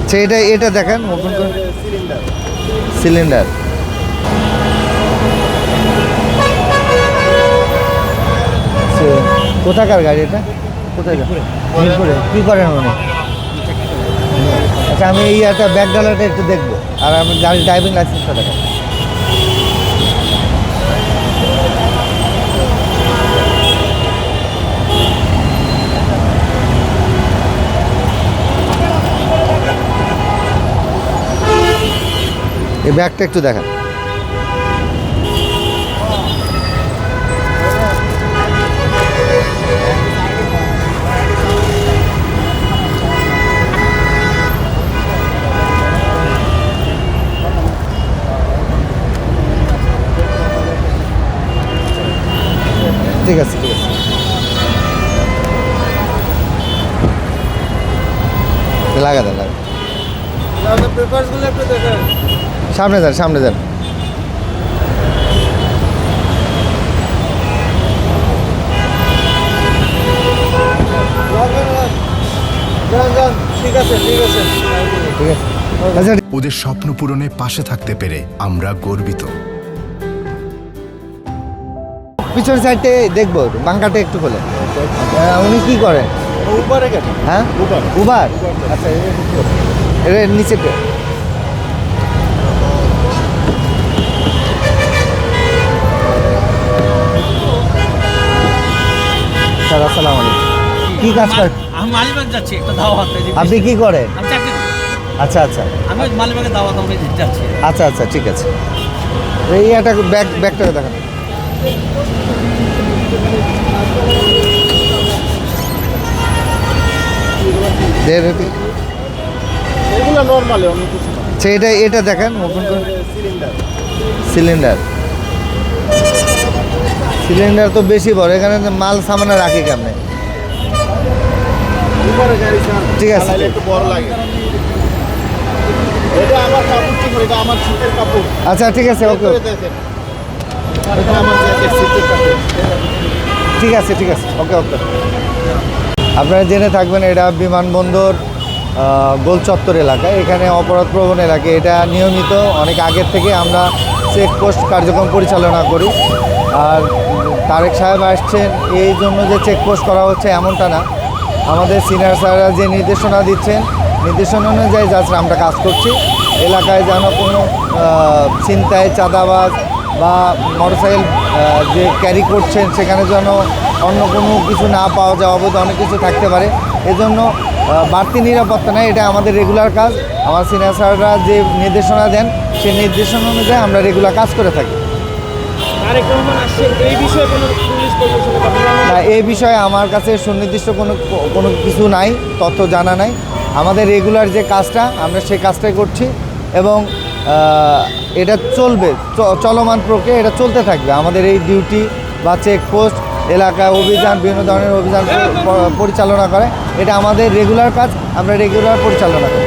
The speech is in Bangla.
আচ্ছা, এটা দেখেন ওপেন করে। সিলিন্ডার। কোথাকার গাড়ি এটা? কোথায় মিরপুরে কী করেন উনি? আচ্ছা, আমি এই একটা ব্যাক ডালাটা একটু দেখবো, আর আমি গাড়ির ড্রাইভিং লাইসেন্সটা দেখেন। এই ব্যাগটা একটু দেখান। ঠিক আছে, ঠিক আছে, লাগা দেন, লাগা। সামনে যান, সামনে যান। ঠিক আছে, ঠিক আছে, ঠিক আছে। আচ্ছা, ওদের স্বপ্ন পূরণে পাশে থাকতে পেরে আমরা গর্বিত। পিছনের সাইডে দেখবো, বাঙ্কাটা একটু খোলে। উনি কি করেন? উবারে গাড়ি। হ্যাঁ, উবার। উবার। আচ্ছা, এর নিচেতে। স্যার, আসসালামু আলাইকুম। কি কাজ করেন? আমি মালিবাগ যাচ্ছি একটা দাওয়াত। আপনি কি করেন? আমি চাকরি করি। আচ্ছা, আচ্ছা, আমি মালিবাগে দাওয়াত আমি যাচ্ছি। আচ্ছা, আচ্ছা, ঠিক আছে। এই একটা ব্যাগটাকে দেখান। এগুলো নরমালি অন্য কিছু না। আচ্ছা, এটা দেখেন ওপেন করে। সিলিন্ডার। সিলিন্ডার। সিলিন্ডার তো বেশি বড়, এখানে মাল সামানা রাখি কেমনে? উবারে গাড়ি স্যার। ঠিক আছে। চালাইলে একটু বড় লাগে। এটা আমার কাপড়, ঠিক এটা আমার শীতের কাপড়। আচ্ছা, ঠিক আছে, ওকে। দেখেন, এটা আমার জ্যাকেট, শীতের কাপড়। ঠিক আছে, ঠিক আছে, ওকে, ওকে। আপনারা জেনে থাকবেন, এটা বিমানবন্দর গোল চত্বর এলাকা, এখানে অপরাধ প্রবণ এলাকা। এটা নিয়মিত অনেক আগের থেকে আমরা চেকপোস্ট কার্যক্রম পরিচালনা করি। আর তারেক সাহেব আসছেন এই জন্য যে চেকপোস্ট করা হচ্ছে এমনটা না। আমাদের সিনিয়র স্যাররা যে নির্দেশনা দিচ্ছেন, নির্দেশনা অনুযায়ী জাস্ট আমরা কাজ করছি। এলাকায় যেন কোনো ছিনতাই, চাঁদাবাজ বা মোটরসাইকেল যে ক্যারি করছেন সেখানে যেন অন্য কোনো কিছু না পাওয়া যায়, অবৈধ অনেক কিছু থাকতে পারে। এজন্য বাড়তি নিরাপত্তা নেই, এটা আমাদের রেগুলার কাজ। আমার সিনিয়র স্যাররা যে নির্দেশনা দেন সেই নির্দেশনা অনুযায়ী আমরা রেগুলার কাজ করে থাকি। না, এই বিষয়ে আমার কাছে সুনির্দিষ্ট কোনো কিছু নাই, তথ্য জানা নাই। আমাদের রেগুলার যে কাজটা আমরা সেই কাজটাই করছি এবং এটা চলবে, চলমান প্রক্রিয়া, এটা চলতে থাকবে। আমাদের এই ডিউটি বা চেকপোস্ট, এলাকায় অভিযান, বিভিন্ন ধরনের অভিযান পরিচালনা করে, এটা আমাদের রেগুলার কাজ, আমরা রেগুলার পরিচালনা করি।